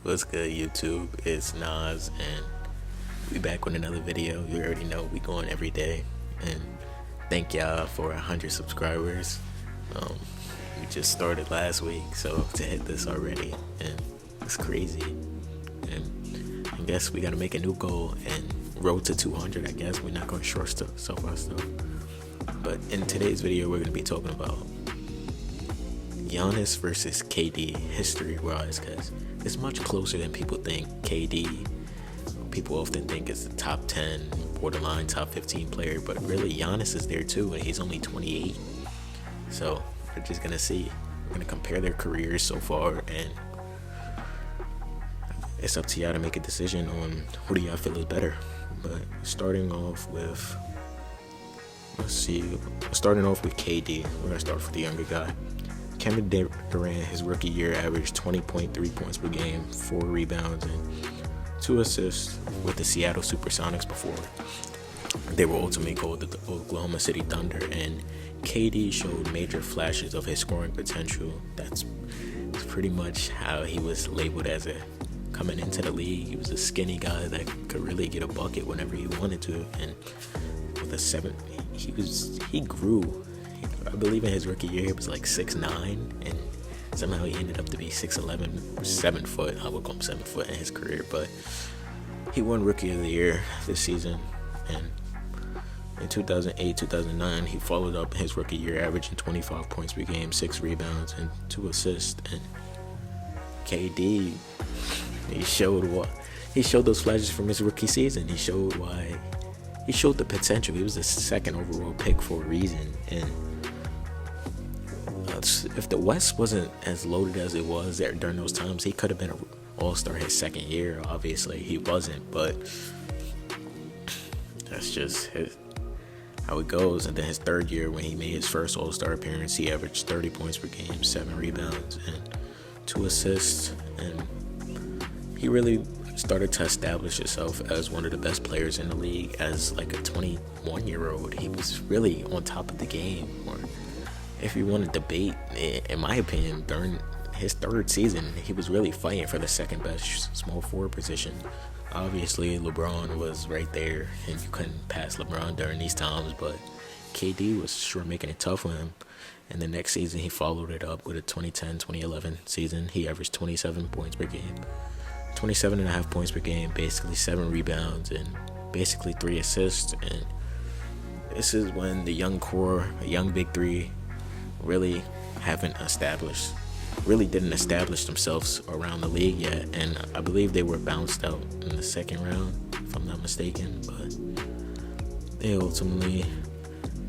What's good, YouTube? It's Nas, and we back with another video. You already know we going every day, and thank y'all for 100 subscribers. We just started last week, so to hit this already, and it's crazy. And I guess we gotta make a new goal and road to 200. I guess we're not gonna short so far stuff. But in today's video, we're gonna be talking about Giannis versus KD history-wise, because it's much closer than people think. KD, people often think is the top 10, borderline top 15 player, but really Giannis is there too, and he's only 28. So we're just gonna see. We're gonna compare their careers so far, and it's up to y'all to make a decision on who do y'all feel is better. But starting off with, starting off with KD. We're gonna start with the younger guy. Kevin Durant, his rookie year, averaged 20.3 points per game, 4 rebounds, and 2 assists with the Seattle Supersonics before they were ultimately called the Oklahoma City Thunder. And KD showed major flashes of his scoring potential. That's pretty much how he was labeled as coming into the league. He was a skinny guy that could really get a bucket whenever he wanted to, and with he grew. I believe in his rookie year he was like 6'9", and somehow he ended up to be 6'11", 7 foot. I would call him 7 foot in his career, but he won Rookie of the Year this season. And in 2008-2009, he followed up his rookie year, averaging 25 points per game, 6 rebounds, and 2 assists. And KD, he showed those flashes from his rookie season. He showed the potential. He was the second overall pick for a reason. And if the West wasn't as loaded as it was there during those times, he could have been an all-star his second year. Obviously, he wasn't, but that's just how it goes. And then his third year, when he made his first all-star appearance, he averaged 30 points per game, 7 rebounds, and 2 assists. And he really started to establish himself as one of the best players in the league. As like a 21-year-old, he was really on top of the game. Or if you want to debate, in my opinion, during his third season, he was really fighting for the second best small forward position. Obviously, LeBron was right there, and you couldn't pass LeBron during these times, but KD was sure making it tough for him. And the next season, he followed it up with a 2010-2011 season. He averaged 27 points per game, 27.5 points per game, basically 7 rebounds, and basically 3 assists. And this is when the young core, a young big three, really didn't establish themselves around the league yet. And I believe they were bounced out in the second round, if I'm not mistaken. But they ultimately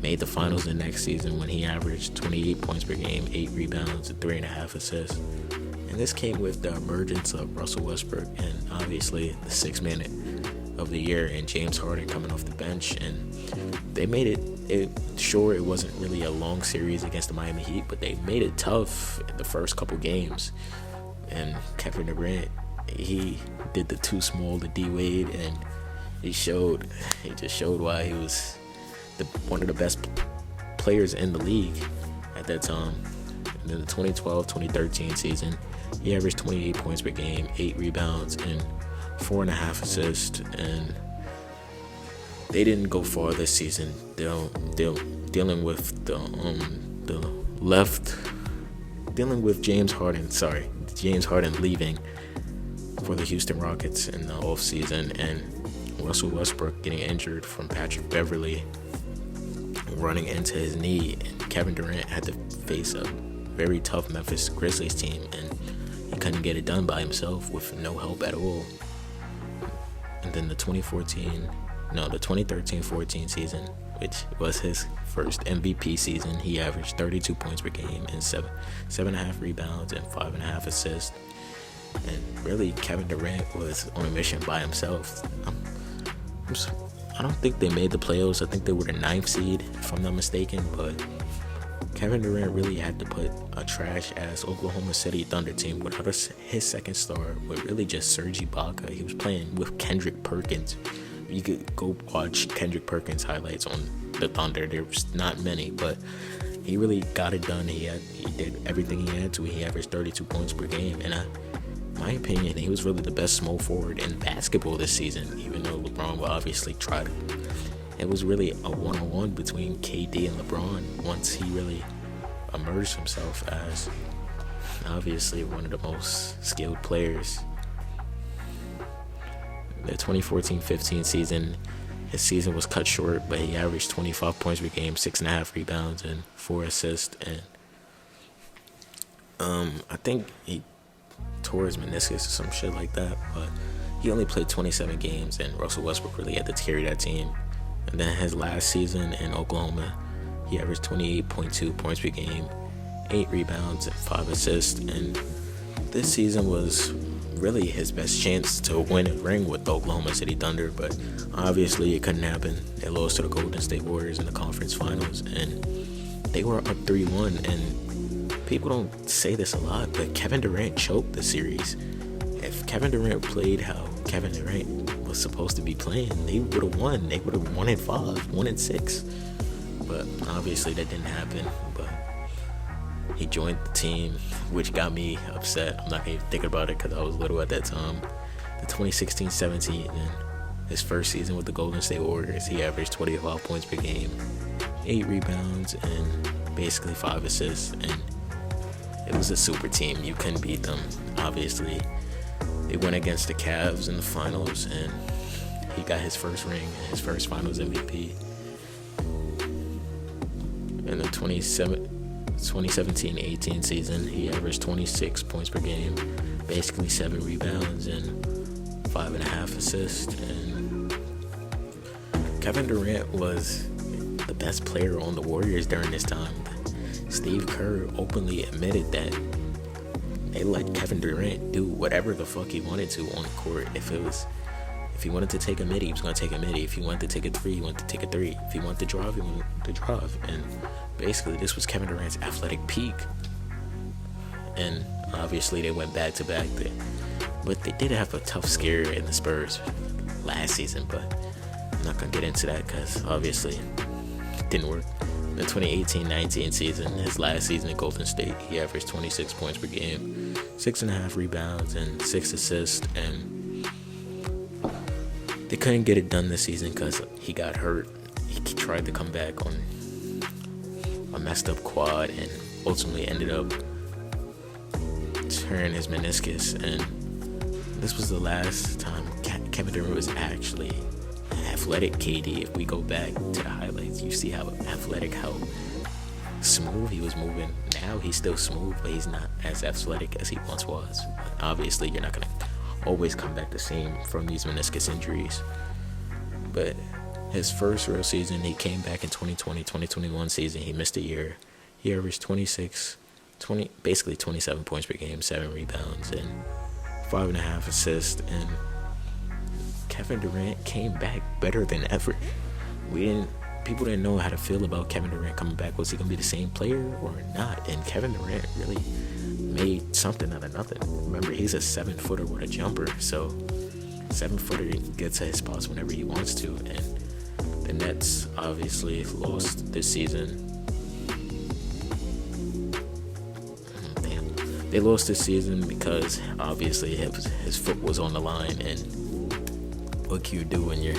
made the finals the next season when he averaged 28 points per game, 8 rebounds, and 3.5 assists. And this came with the emergence of Russell Westbrook and obviously the 6th man of the year and James Harden coming off the bench. And they made it sure, it wasn't really a long series against the Miami Heat, but they made it tough in the first couple games. And Kevin Durant, he did the too small to D-Wade, and he just showed why he was one of the best players in the league at that time. And in the 2012-2013 season, he averaged 28 points per game, 8 rebounds, and 4.5 assists. And they didn't go far this season. They're dealing with James Harden leaving for the Houston Rockets in the offseason, and Russell Westbrook getting injured from Patrick Beverley running into his knee. And Kevin Durant had to face a very tough Memphis Grizzlies team, and he couldn't get it done by himself with no help at all. And then the 2013-14 season, which was his first MVP season, he averaged 32 points per game and 7.5 rebounds and 5.5 assists. And really, Kevin Durant was on a mission by himself. I don't think they made the playoffs. I think they were the 9th seed, if I'm not mistaken. But Kevin Durant really had to put a trash-ass Oklahoma City Thunder team without his second star, with really just Serge Ibaka. He was playing with Kendrick Perkins. You could go watch Kendrick Perkins highlights on the Thunder. There was not many, but he really got it done. He did everything he had to. He averaged 32 points per game, and my opinion, he was really the best small forward in basketball this season, even though LeBron will obviously try to. It was really a one-on-one between KD and LeBron once he really emerged himself as obviously one of the most skilled players. The 2014-15 season, his season was cut short, but he averaged 25 points per game, 6.5 rebounds, and 4 assists. And I think he tore his meniscus or some shit like that, but he only played 27 games, and Russell Westbrook really had to carry that team. And then his last season in Oklahoma, he averaged 28.2 points per game, 8 rebounds, and 5 assists. And this season was really his best chance to win a ring with the Oklahoma City Thunder, but obviously it couldn't happen. They lost to the Golden State Warriors in the conference finals, and they were up 3-1. And people don't say this a lot, but Kevin Durant choked the series. If Kevin Durant played how Kevin Durant was supposed to be playing, they would have won. They would have 1-5, 1-6. But obviously that didn't happen. But he joined the team, which got me upset. I'm not even thinking about it because I was little at that time. The 2016-17, and his first season with the Golden State Warriors, he averaged 25 points per game, 8 rebounds, and basically 5 assists. And it was a super team. You couldn't beat them. Obviously, they went against the Cavs in the finals, and he got his first ring, his first finals MVP. In the 2017-18 season, he averaged 26 points per game, basically 7 rebounds and 5.5 assists. And Kevin Durant was the best player on the Warriors during this time. Steve Kerr openly admitted that they let Kevin Durant do whatever the fuck he wanted to on the court. If he wanted to take a midi, he was going to take a midi. If he wanted to take a three, he wanted to take a three. If he wanted to drive, he wanted to drive. And basically, this was Kevin Durant's athletic peak. And obviously, they went back to back there. But they did have a tough scare in the Spurs last season. But I'm not going to get into that because obviously it didn't work. The 2018-19 season, his last season in Golden State, he averaged 26 points per game, 6.5 rebounds, and 6 assists. And they couldn't get it done this season because he got hurt. He tried to come back on a messed up quad and ultimately ended up tearing his meniscus. And this was the last time Kevin Durant was actually athletic KD. If we go back to the highlights, you see how athletic, how smooth he was moving. Now he's still smooth, but he's not as athletic as he once was. Obviously, you're not going to always come back the same from these meniscus injuries. But his first real season, he came back in 2020-2021 season. He missed a year. He averaged basically 27 points per game, 7 rebounds, and 5.5 assists. And Kevin Durant came back better than ever. People didn't know how to feel about Kevin Durant coming back. Was he gonna be the same player or not? And Kevin Durant really made something out of nothing. Remember, he's a 7-footer with a jumper, so 7-footer gets to his spots whenever he wants to. And the Nets obviously lost this season. They lost this season because obviously his foot was on the line, and what can you do when your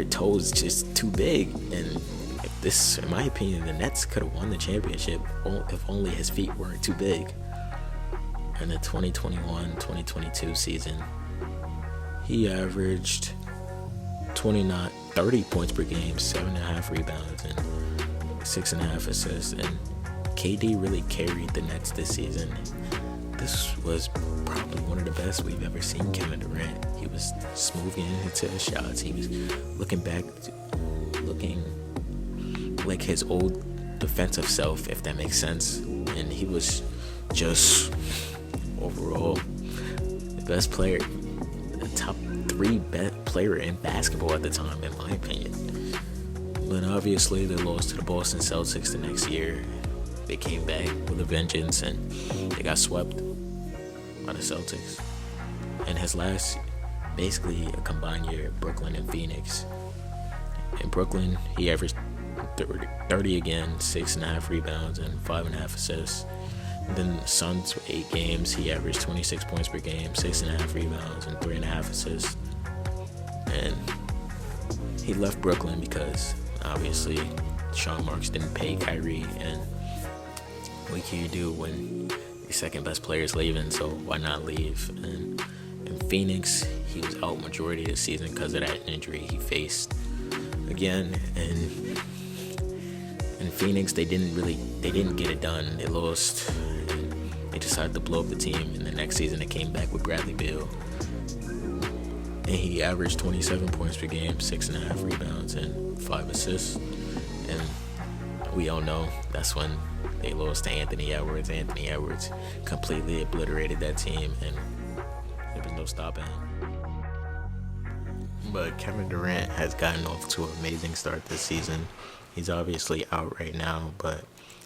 toe is just too big? And this, in my opinion, the Nets could have won the championship if only his feet weren't too big. In the 2021-2022 season, he averaged 30 points per game, 7.5 rebounds, and 6.5 assists. And KD really carried the Nets this season. This was probably one of the best we've ever seen Kevin Durant. He was smoothing into his shots. He was looking like his old defensive self, if that makes sense. And he was just overall the best player, the top 3 best player in basketball at the time, in my opinion. But obviously they lost to the Boston Celtics the next year. They came back with a vengeance, and they got swept by the Celtics. And his last, basically a combined year at Brooklyn and Phoenix. In Brooklyn, he averaged 30 again, 6.5 rebounds, and 5.5 assists. And then the Suns, 8 games, he averaged 26 points per game, 6.5 rebounds, and 3.5 assists. And he left Brooklyn because obviously Sean Marks didn't pay Kyrie, and what can you do when your second best player is leaving? So why not leave? And in Phoenix, he was out majority of the season because of that injury he faced again. And in Phoenix, they didn't get it done. They lost, and they decided to blow up the team. And the next season, they came back with Bradley Beal, and he averaged 27 points per game, 6.5 rebounds, and 5 assists. And we all know that's when they lost to Anthony Edwards. Anthony Edwards completely obliterated that team, and there was no stopping him. But Kevin Durant has gotten off to an amazing start this season. He's obviously out right now, but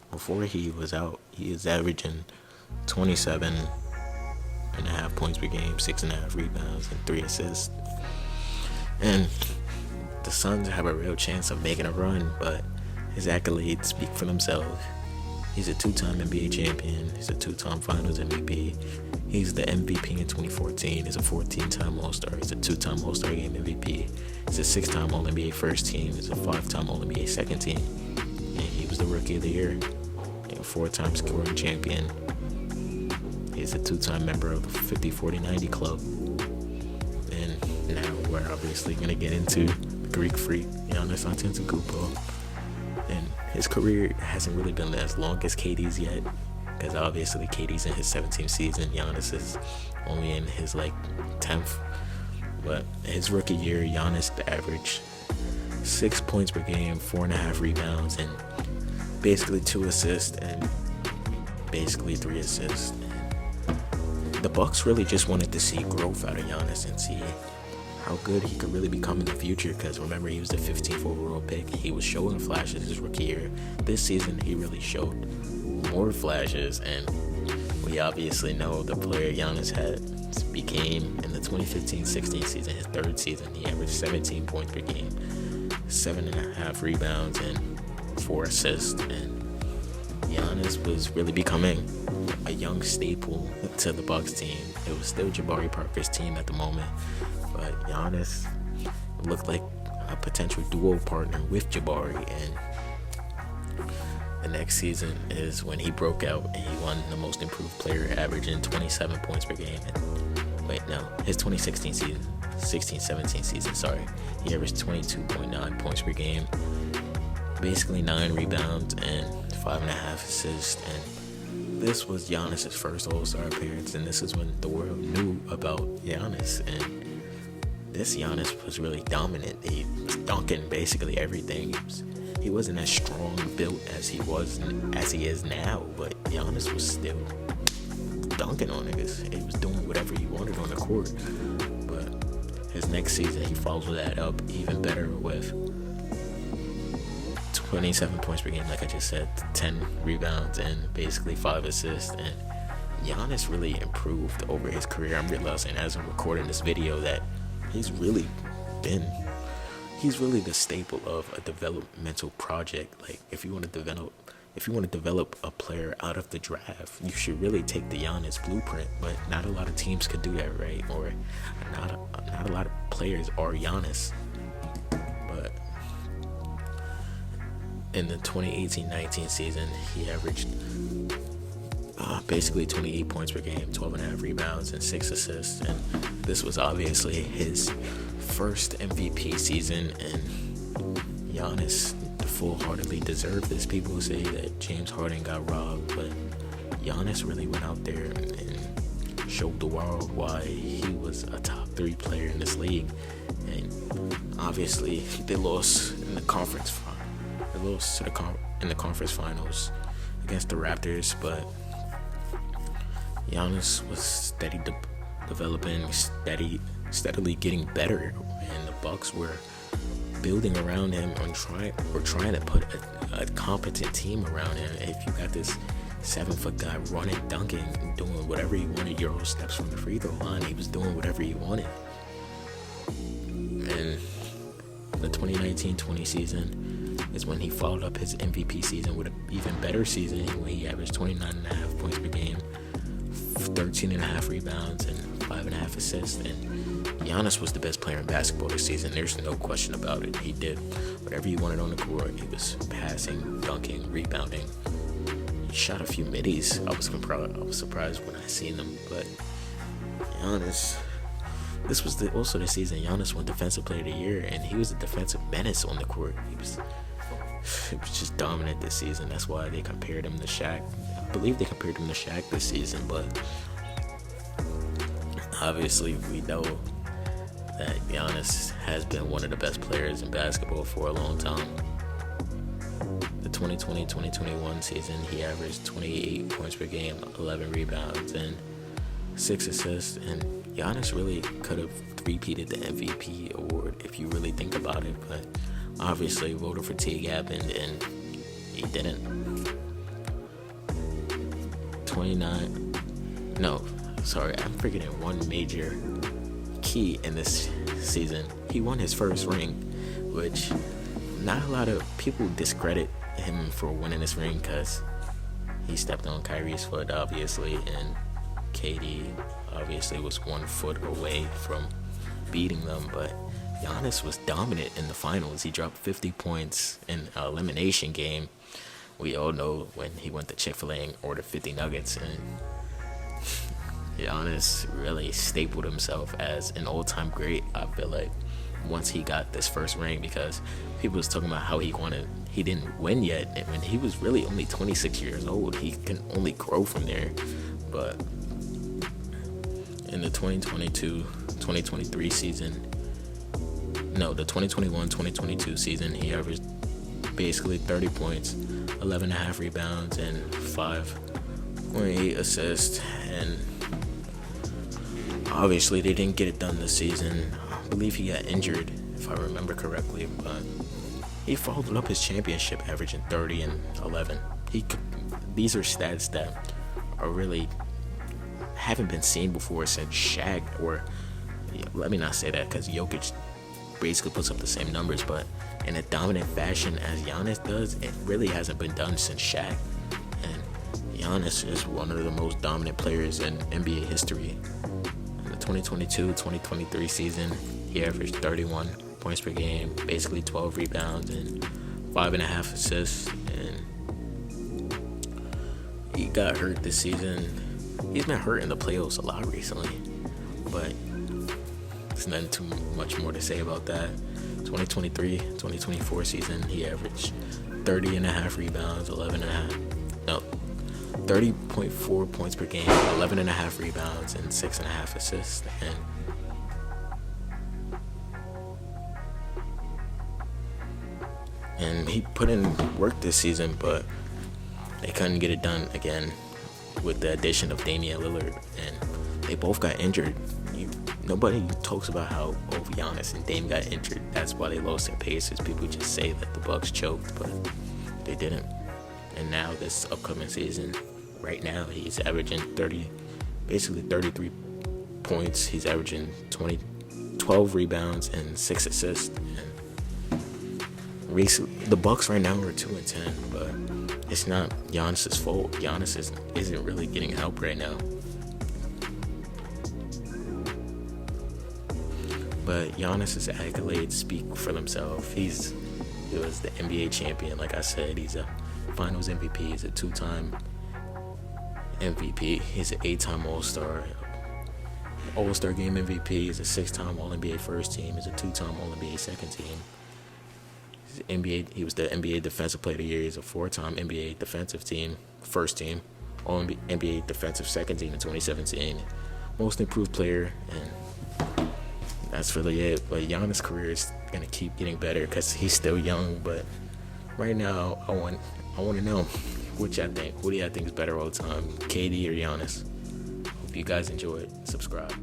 before he was out, he is averaging 27.5 points per game, 6.5 rebounds, and 3 assists. And the Suns have a real chance of making a run, but his accolades speak for themselves. He's a 2-time NBA champion. He's a 2-time Finals MVP. He's the MVP in 2014. He's a 14-time All-Star. He's a 2-time All-Star Game MVP. He's a 6-time All-NBA First Team. He's a 5-time All-NBA Second Team. And he was the Rookie of the Year. A 4-time scoring champion. He's a 2-time member of the 50-40-90 Club. And now we're obviously going to get into the Greek Freak, Giannis Antetokounmpo. And his career hasn't really been as long as KD's yet, because obviously KD's in his 17th season. Giannis is only in his 10th. But his rookie year, Giannis averaged 6 points per game, 4.5 rebounds, and basically 2 assists, and basically 3 assists. The Bucks really just wanted to see growth out of Giannis and see how good he could really become in the future, because remember, he was the 15th overall pick. He was showing flashes his rookie year. This season, he really showed more flashes, and we obviously know the player Giannis became in the 2015-16 season, his 3rd season. He averaged 17 points per game, 7.5 rebounds, and 4 assists. And Giannis was really becoming a young staple to the Bucks team. It was still Jabari Parker's team at the moment, but Giannis looked like a potential duo partner with Jabari. And the next season is when he broke out and he won the Most Improved Player, averaging 27 points per game. His 2016 season, 16-17 season, he averaged 22.9 points per game, basically 9 rebounds and 5.5 assists. And this was Giannis' first All-Star appearance, and this is when the world knew about Giannis. And this Giannis was really dominant. He was dunking basically everything. He wasn't as strong built as he is now, but Giannis was still dunking on niggas. He was doing whatever he wanted on the court. But his next season, he followed that up even better with 27 points per game, like I just said, 10 rebounds, and basically 5 assists. And Giannis really improved over his career. I'm realizing as I'm recording this video that he's really the staple of a developmental project. Like, if you want to develop a player out of the draft, you should really take the Giannis blueprint. But not a lot of teams could do that, right? Or not a lot of players are Giannis. But in the 2018-19 season, he averaged basically 28 points per game, 12.5 rebounds, and 6 assists. And this was obviously his first MVP season, and Giannis full-heartedly deserved this. People say that James Harden got robbed, but Giannis really went out there and showed the world why he was a top 3 player in this league. And obviously, they lost in the conference finals against the Raptors, but Giannis was developing, steadily getting better, and the Bucks were building around him and trying to put a competent team around him. If you got this 7-foot guy running, dunking, doing whatever he wanted, Euro steps from the free throw line, he was doing whatever he wanted. And the 2019-20 season is when he followed up his MVP season with an even better season when he averaged 29.5 points per game, 13.5 rebounds, and 5.5 assists. And Giannis was the best player in basketball this season. There's no question about it. He did whatever he wanted on the court. He was passing, dunking, rebounding. He shot a few middies. I was surprised when I seen them, but Giannis. This was also the season Giannis won Defensive Player of the Year, and he was a defensive menace on the court. He was just dominant this season. That's why they compared him to Shaq. I believe they compared him to Shaq this season, but obviously we know that Giannis has been one of the best players in basketball for a long time. The 2020-2021 season, he averaged 28 points per game, 11 rebounds, and 6 assists, and Giannis really could have repeated the MVP award if you really think about it, but obviously voter fatigue happened and he didn't. I'm forgetting one major key in this season. He won his first ring, which not a lot of people discredit him for winning this ring because he stepped on Kyrie's foot, obviously, and KD obviously was 1 foot away from beating them, but Giannis was dominant in the finals. He dropped 50 points in an elimination game. We all know when he went to Chick-fil-A and ordered 50 nuggets, and Giannis really stapled himself as an all-time great, I feel like, once he got this first ring, because people was talking about how he didn't win yet, and when he was really only 26 years old, he can only grow from there. But in the 2022-2023 season, the 2021-2022 season, he averaged basically 30 points, 11.5 rebounds, and 5.8 assists. And obviously they didn't get it done this season. I believe he got injured, if I remember correctly, but he followed up his championship averaging 30 and 11. These are stats that are really haven't been seen before since Shaq, or let me not say that because Jokic basically puts up the same numbers, but in a dominant fashion as Giannis does, it really hasn't been done since Shaq. And Giannis is one of the most dominant players in NBA history. In the 2022-2023 season, he averaged 31 points per game, basically 12 rebounds and 5.5 assists, and he got hurt this season. He's been hurt in the playoffs a lot recently, but there's nothing too much more to say about that. 2023-2024 season, he averaged 30.5 rebounds, 30.4 points per game, 11.5 rebounds, and 6.5 assists. And he put in work this season, but they couldn't get it done again with the addition of Damian Lillard, and they both got injured. Nobody talks about how Giannis and Dame got injured. That's why they lost their Pacers. People just say that the Bucks choked, but they didn't. And now this upcoming season, right now, he's averaging 33 points. He's averaging 12 rebounds and 6 assists. And the Bucks right now are 2-10, but it's not Giannis's fault. Giannis isn't really getting help right now. But Giannis's accolades speak for themselves. He was the NBA champion, like I said. He's a Finals MVP. He's a 2-time MVP. He's an 8-time All-Star. All-Star Game MVP. He's a 6-time All-NBA first team. He's a 2-time All-NBA second team. He was the NBA Defensive Player of the Year. He's a 4-time NBA Defensive Team first team. All-NBA Defensive second team in 2017. Most Improved Player, and that's really it. But Giannis' career is gonna keep getting better because he's still young. But right now, I want to know what y'all think. Who do y'all think is better all the time, KD or Giannis? Hope you guys enjoyed. Subscribe.